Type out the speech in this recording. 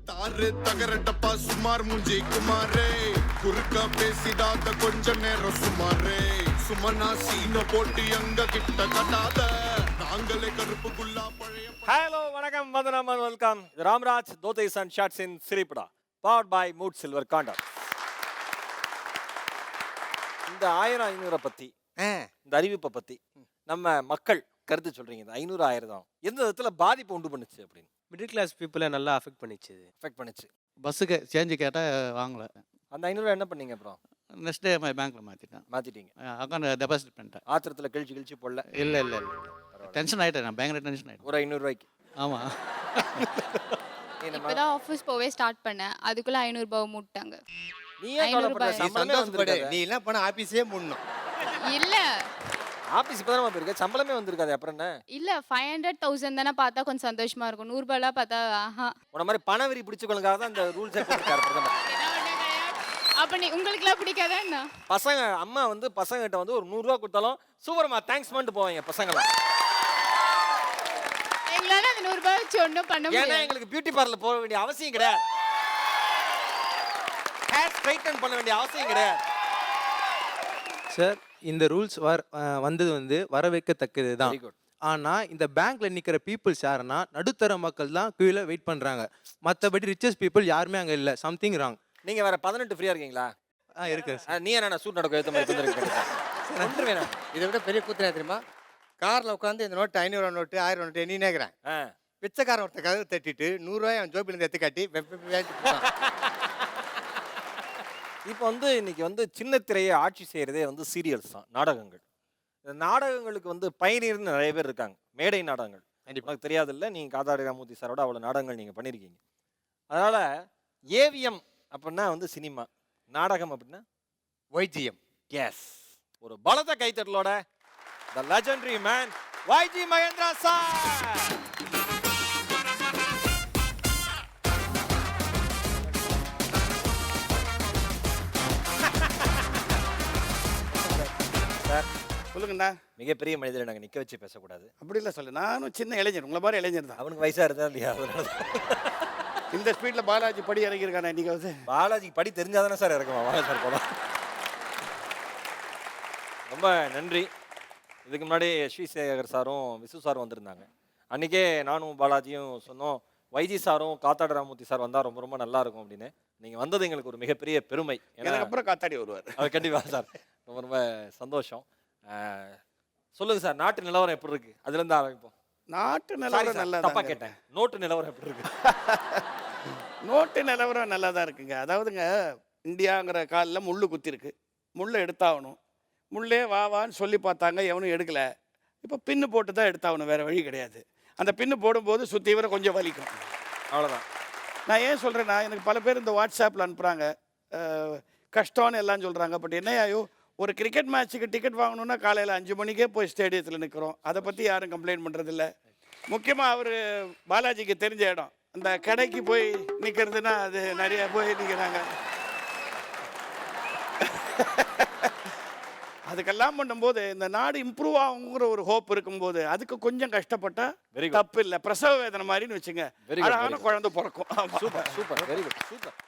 தாரு தகரட்டப்பா சுமார் முஞ்சி குமாரே குறுக்கா பேசிடாத கொஞ்ச நேரம் சுமாரே சுமனா சீன போட்டு எங்க கிட்ட கட்டாத நாங்களே கருப்புக்குள்ளா பழைய ஹலோ வணக்கம் வந்தனம் welcome Ramraj dhotis and shirts in சிரிப்படா powered by Mood silver condom. இந்த 1500 பத்தி இந்த அறிவிப்பை பத்தி நம்ம மக்கள் கருத்து சொல்றீங்க. இந்த 500 1000 எந்த விதத்துல பாதிப்பு உண்டு பண்ணுச்சு அப்படின்னு? மிடில் கிளாஸ் பீப்புளை நல்லா அஃபெக்ட் பண்ணிச்சு. எஃபெக்ட் பண்ணுச்சு. பஸ்ஸுக்கு சேஞ்சு கேட்டால் வாங்கலை. அந்த 500 என்ன பண்ணீங்க அப்புறம்? நெக்ஸ்ட் டே பேங்க்கில் மாத்திட்டீங்க. அக்கௌண்ட் டெபாசிட் பண்ணிட்டேன். ஆத்திரத்தில் கழிச்சு போடல? இல்லை இல்லை இல்லை, டென்ஷன் ஆகிட்டேன். நான் பயங்கர டென்ஷன் ஆகிட்டேன். ஒரு 500 ரூபாய்க்கு? ஆமாம். இப்பதான் ஆஃபீஸ் போவே ஸ்டார்ட் பண்ணேன், அதுக்குள்ள 500 ரூபாய் மூட்டாங்க. நீ ஏன் கவலைப்படுற? சம்பளமே வந்திருக்காது. நீ எல்லாம் பண்ண ஆபீஸே மூடணும். இல்ல ஆபீஸ் இப்பதான் போயிருக்க, சம்பளமே வந்திருக்காது. அப்புறம் என்ன? இல்ல 500,000 தானே பார்த்தா கொஞ்சம் சந்தோஷமா இருக்கும். 100 ரூபாய்லாம் பார்த்தா ஆஹா. உன மாதிரி பணவெறி பிடிச்சுக்கொள்ளுக்காக தான் இந்த ரூல்ஸே போட்டுருக்காரு பிரதமர். அப்ப நீ உங்களுக்குலாம் பிடிக்காதா என்ன? பசங்க அம்மா வந்து பசங்கிட்ட வந்து ஒரு 100 ரூபா கொடுத்தாலும் சூப்பர்மா தேங்க்ஸ் பண்ணிட்டு போவாங்க பசங்களாம். எங்களால அந்த 100 ரூபாய் வச்சு ஒன்றும் பண்ண ஏன்னா முடியாது. எங்களுக்கு பியூட்டி பார்லர் போக வேண்டிய அவசியம் கிடையாது, ஹேர் ஸ்ட்ரைட்டன் பண்ண வேண்டிய அவசியம் கிடையாது. சார், இந்த ரூல்ஸ் வந்தது வந்து வரவேற்கத்தக்கது தான். Very good. ஆனால் இந்த பேங்க்ல நிற்கிற பீப்புள்ஸ் யாருன்னா நடுத்தர மக்கள் தான் கீழே வெயிட் பண்ணுறாங்க. மற்றபடி ரிச்சஸ்ட் பீப்புள் யாருமே அங்கே இல்லை. Something wrong. நீங்க வேற 18 ஃப்ரீயா இருக்கீங்களா? இருக்கு சார். நீ என்ன சூட் நடக்க ஏற்ற மாதிரி ஒன்று வேணும். இதை விட பெரிய கூத்துனா தெரியுமா? காரில் உட்காந்து இந்த நோட்டு 500 நோட்டு 1000 நோட்டு நீ நேக்கிறேன். பிச்சைக்காரன் ஒருத்த கதவு தட்டிட்டு 100 ரூபாய் அவன் ஜோபிலேருந்து எடுத்து காட்டி இப்போ வந்து இன்னைக்கு வந்து சின்ன திரையை ஆட்சி செய்யறதே வந்து சீரியல்ஸ் தான், நாடகங்கள். இந்த நாடகங்களுக்கு வந்து பயனீர்னு நிறைய பேர் இருக்காங்க. மேடை நாடகங்கள் உனக்கு தெரியாது இல்லை, நீங்கள் காதாடி ராமூர்த்தி சாரோட அவ்வளோ நாடகங்கள் நீங்கள் பண்ணியிருக்கீங்க. அதனால ஏவிஎம் அப்படின்னா வந்து சினிமா, நாடகம் அப்படின்னா வைத்தியம். எஸ், ஒரு பலத்த கைத்தட்டலோட the legendary man YG Mahendra sir. சொல்லுங்கண்ணா. மிகப்பெரிய மனிதரை நாங்கள் நிற்க வச்சு பேசக்கூடாது. அப்படி இல்லை சொல்லு, நானும் சின்ன இளைஞர், உங்களை மாதிரி இளைஞர் தான். அவனுக்கு வயசாக இருந்தா இல்லையா? இந்த ஸ்பீடில் பாலாஜி படி இறங்கியிருக்கானே இன்னைக்கு வந்து. பாலாஜி படி தெரிஞ்சாதானே சார் இறக்குமா? வாங்க சார் போலாம். ரொம்ப நன்றி. இதுக்கு முன்னாடி ஸ்ரீ சேகர் சாரும் விசு சாரும் வந்திருந்தாங்க. அன்றைக்கே நானும் பாலாஜியும் சொன்னோம், வைஜி சாரும் காத்தாடி ராமூர்த்தி சார் வந்தால் ரொம்ப ரொம்ப நல்லா இருக்கும் அப்படின்னு. நீங்கள் வந்தது எங்களுக்கு ஒரு மிகப்பெரிய பெருமை. எனக்கு அப்புறம் காத்தாடி வருவார். அது கண்டிப்பாக சார், ரொம்ப ரொம்ப சந்தோஷம். சொல்லுங்கள் சார், நாட்டு நிலவரம் எப்படி இருக்கு? அதுலேருந்து ஆரம்பிப்போம். நாட்டு நிலவரம் நல்லா தப்பா கேட்டேன். நோட்டு நிலவரம் எப்படி இருக்கு? நோட்டு நிலவரம் நல்லா தான் இருக்குங்க. அதாவதுங்க, இந்தியாங்கிற காலில் முள்ளு குத்திருக்கு, முள்ளை எடுத்தாகணும். முள்ளே வான்னு சொல்லி பார்த்தாங்க, எவனும் எடுக்கலை. இப்போ பின்னு போட்டு தான் எடுத்தாகணும், வேறு வழி கிடையாது. அந்த பின்னு போடும்போது சுற்றி வர கொஞ்சம் வலிக்கும், அவ்வளோதான். நான் ஏன் சொல்கிறேன்னா, எனக்கு பல பேர் இந்த வாட்ஸ்அப்பில் அனுப்புகிறாங்க, கஷ்டம்னு எல்லாம் சொல்கிறாங்க. பட் என்னையாயோ, ஒரு கிரிக்கெட் மேட்ச்சுக்கு டிக்கெட் வாங்கணுன்னா காலையில் 5 மணிக்கே போய் ஸ்டேடியத்தில் நிற்கிறோம். அதை பற்றி யாரும் கம்ப்ளைண்ட் பண்ணுறதில்ல. முக்கியமாக அவர் பாலாஜிக்கு தெரிஞ்ச இடம், அந்த கடைக்கு போய் நிற்கிறதுனா அது நிறைய போய் நிற்கிறாங்க. அதுக்கெல்லாம் பண்ணும்போது இந்த நாடு இம்ப்ரூவ் ஆகுங்கிற ஒரு ஹோப் இருக்கும்போது அதுக்கு கொஞ்சம் கஷ்டப்பட்டால் தப்பு இல்லை. பிரசவ வேதனை மாதிரின்னு வச்சுங்க, அழகான குழந்தை பிறக்கும். Super super, very good, super.